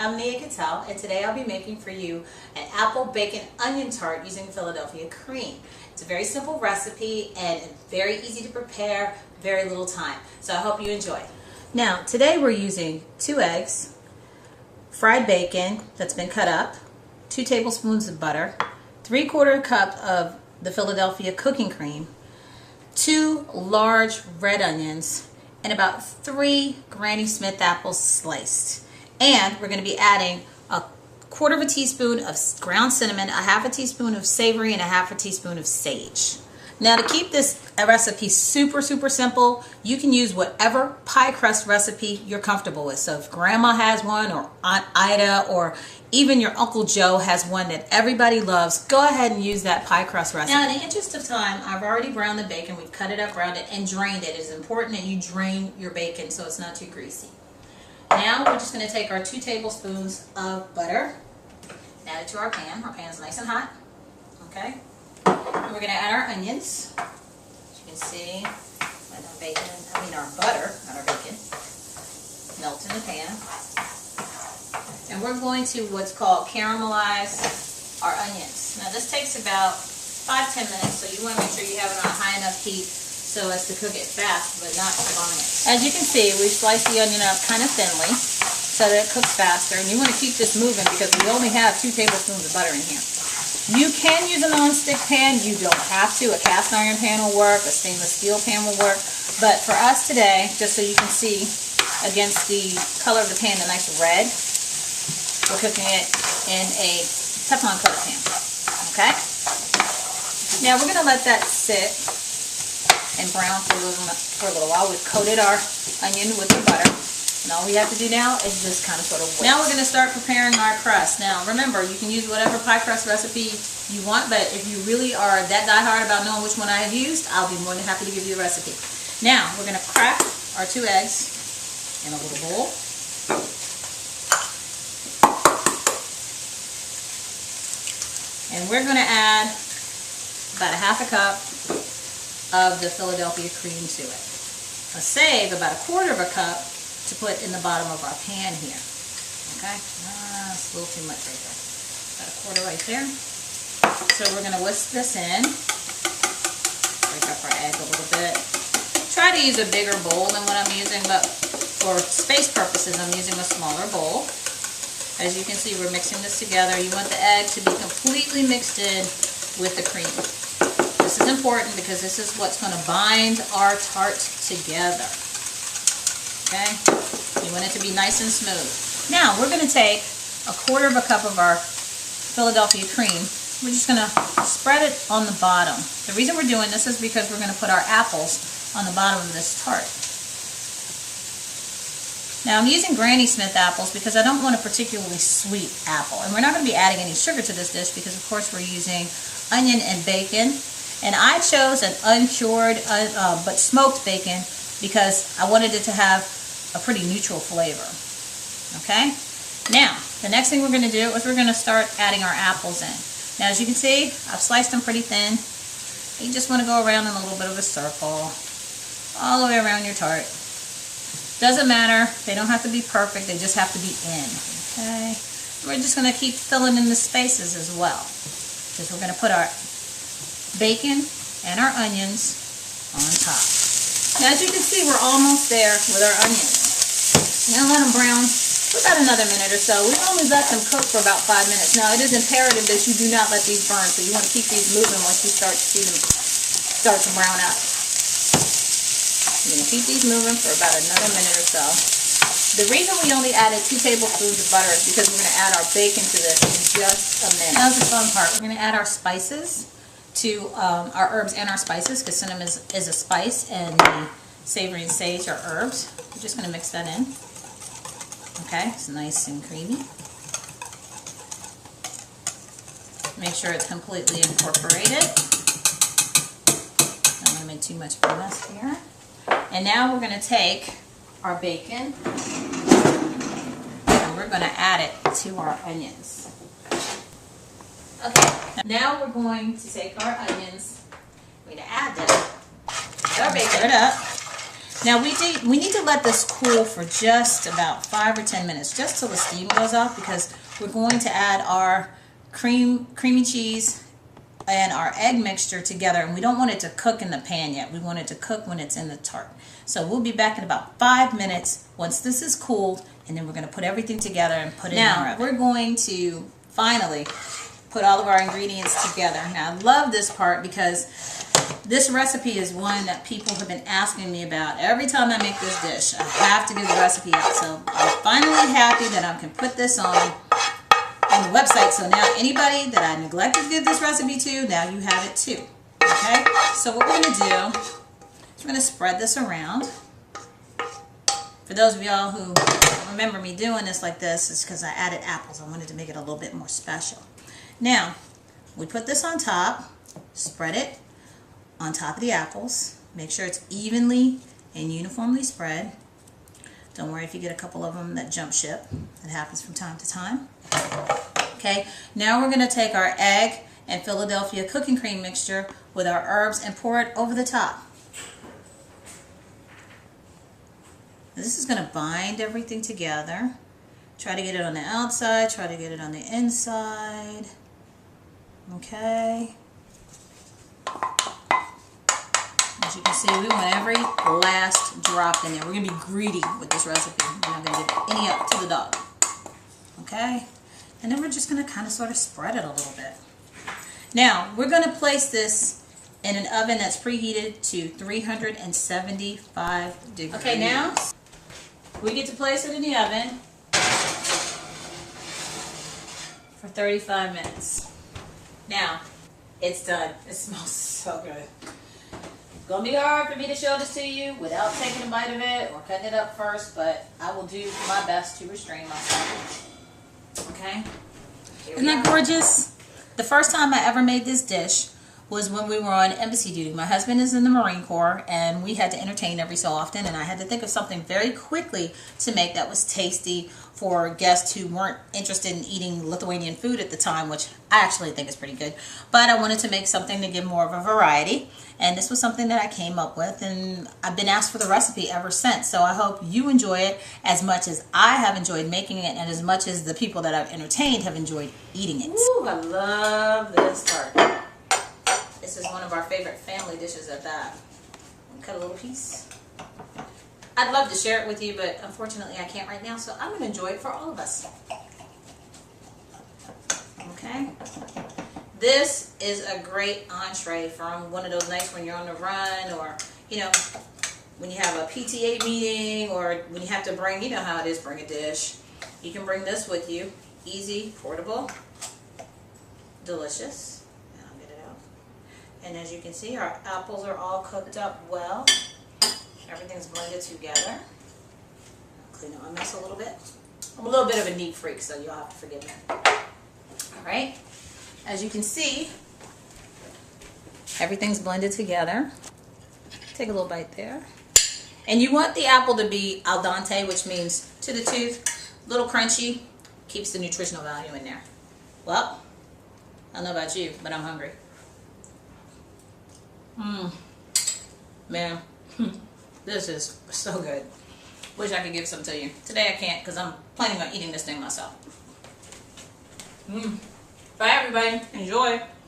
I'm Nia Cattell, and today I'll be making for you an apple bacon onion tart using Philadelphia cream. It's a very simple recipe and very easy to prepare, very little time. So I hope you enjoy. Now, today we're using 2 eggs, fried bacon that's been cut up, 2 tablespoons of butter, 3/4 cup of the Philadelphia cooking cream, 2 large red onions, and about 3 Granny Smith apples sliced. And we're going to be adding 1/4 teaspoon of ground cinnamon, 1/2 teaspoon of savory, and 1/2 teaspoon of sage. Now, to keep this recipe super simple, you can use whatever pie crust recipe you're comfortable with. So if Grandma has one, or Aunt Ida, or even your Uncle Joe has one that everybody loves, go ahead and use that pie crust recipe. Now, in the interest of time, I've already browned the bacon. We've cut it up, browned it, and drained it. It's important that you drain your bacon so it's not too greasy. Now we're just going to take our 2 tablespoons of butter, add it to our pan. Our pan's nice and hot. Okay. And we're going to add our onions. As you can see, our butter, not our bacon, melt in the pan. And we're going to what's called caramelize our onions. Now this takes about 5-10 minutes, so you want to make sure you have it on a high enough heat so as to cook it fast but not burn it. As you can see, we sliced the onion up kind of thinly so that it cooks faster. And you want to keep this moving because we only have 2 tablespoons of butter in here. You can use a non-stick pan. You don't have to. A cast iron pan will work. A stainless steel pan will work. But for us today, just so you can see against the color of the pan, the nice red, we're cooking it in a Teflon coated pan. Okay? Now we're going to let that sit and brown for a little while. We've coated our onion with the butter. And all we have to do now is just kind of sort of wait. Now we're going to start preparing our crust. Now remember, you can use whatever pie crust recipe you want, but if you really are that diehard about knowing which one I have used, I'll be more than happy to give you the recipe. Now we're going to crack our 2 eggs in a little bowl. And we're going to add about 1/2 cup of the Philadelphia cream to it. I'll save about 1/4 cup to put in the bottom of our pan here. Okay? It's a little too much right there. About 1/4 right there. So we're going to whisk this in. Break up our egg a little bit. Try to use a bigger bowl than what I'm using, but for space purposes, I'm using a smaller bowl. As you can see, we're mixing this together. You want the egg to be completely mixed in with the cream. This is important because this is what's going to bind our tart together. Okay? You want it to be nice and smooth. Now, we're going to take 1/4 cup of our Philadelphia cream. We're just going to spread it on the bottom. The reason we're doing this is because we're going to put our apples on the bottom of this tart. Now, I'm using Granny Smith apples because I don't want a particularly sweet apple. And we're not going to be adding any sugar to this dish because, of course, we're using onion and bacon. And I chose an uncured but smoked bacon because I wanted it to have a pretty neutral flavor. Okay? Now, the next thing we're going to do is we're going to start adding our apples in. Now, as you can see, I've sliced them pretty thin. You just want to go around in a little bit of a circle, all the way around your tart. Doesn't matter. They don't have to be perfect. They just have to be in. Okay? We're just going to keep filling in the spaces as well. Because we're going to put our bacon and our onions on top. Now, as you can see, we're almost there with our onions. Now let them brown for about another minute or so. We've only let them cook for about 5 minutes. Now, it is imperative that you do not let these burn, so you want to keep these moving once you start to see them start to brown out. You're going to keep these moving for about another minute or so. The reason we only added 2 tablespoons of butter is because we're going to add our bacon to this in just a minute. Now's the fun part. We're going to add our spices to our herbs and our spices, because cinnamon is a spice and the savory and sage are herbs. We're just going to mix that in. Okay, it's nice and creamy. Make sure it's completely incorporated. I don't want to make too much of a mess here. And now we're going to take our bacon and we're going to add it to our onions. Okay, now we're going to take our onions, we're going to add them to our bacon. Stir it up. Now we need to let this cool for just about 5 or 10 minutes, just till the steam goes off, because we're going to add our creamy cheese and our egg mixture together, and we don't want it to cook in the pan yet. We want it to cook when it's in the tart. So we'll be back in about 5 minutes once this is cooled, and then we're going to put everything together and put it in our oven. We're going to finally put all of our ingredients together. Now I love this part because this recipe is one that people have been asking me about. Every time I make this dish, I have to give the recipe out. So I'm finally happy that I can put this on the website. So now anybody that I neglected to give this recipe to, now you have it too. Okay? So what we're going to do is we're going to spread this around. For those of y'all who remember me doing this like this, it's because I added apples. I wanted to make it a little bit more special. Now, we put this on top, spread it on top of the apples. Make sure it's evenly and uniformly spread. Don't worry if you get a couple of them that jump ship. It happens from time to time. Okay, now we're going to take our egg and Philadelphia cooking cream mixture with our herbs and pour it over the top. This is going to bind everything together. Try to get it on the outside, try to get it on the inside. Okay. As you can see, we want every last drop in there. We're going to be greedy with this recipe. We're not going to give any up to the dog. Okay? And then we're just going to kind of sort of spread it a little bit. Now, we're going to place this in an oven that's preheated to 375 degrees. Okay, now we get to place it in the oven for 35 minutes. Now, it's done. It smells so good. It's going to be hard for me to show this to you without taking a bite of it or cutting it up first, but I will do my best to restrain myself. Okay? Isn't that gorgeous? The first time I ever made this dish was when we were on embassy duty. My husband is in the Marine Corps, and we had to entertain every so often, and I had to think of something very quickly to make that was tasty for guests who weren't interested in eating Lithuanian food at the time, which I actually think is pretty good. But I wanted to make something to give more of a variety, and this was something that I came up with, and I've been asked for the recipe ever since. So I hope you enjoy it as much as I have enjoyed making it, and as much as the people that I've entertained have enjoyed eating it. Ooh, I love this tart. This is one of our favorite family dishes at that. Cut a little piece. I'd love to share it with you, but unfortunately I can't right now, so I'm going to enjoy it for all of us. Okay? This is a great entree from one of those nights when you're on the run, or, you know, when you have a PTA meeting, or when you have to bring, you know how it is, bring a dish. You can bring this with you. Easy, portable, delicious. And as you can see, our apples are all cooked up well. Everything's blended together. I'll clean up my mess a little bit. I'm a little bit of a neat freak, so you'll have to forgive me. Alright, as you can see, everything's blended together. Take a little bite there. And you want the apple to be al dente, which means to the tooth, a little crunchy, keeps the nutritional value in there. Well, I don't know about you, but I'm hungry. Man, this is so good. Wish I could give some to you. Today I can't, because I'm planning on eating this thing myself. Bye everybody. Enjoy.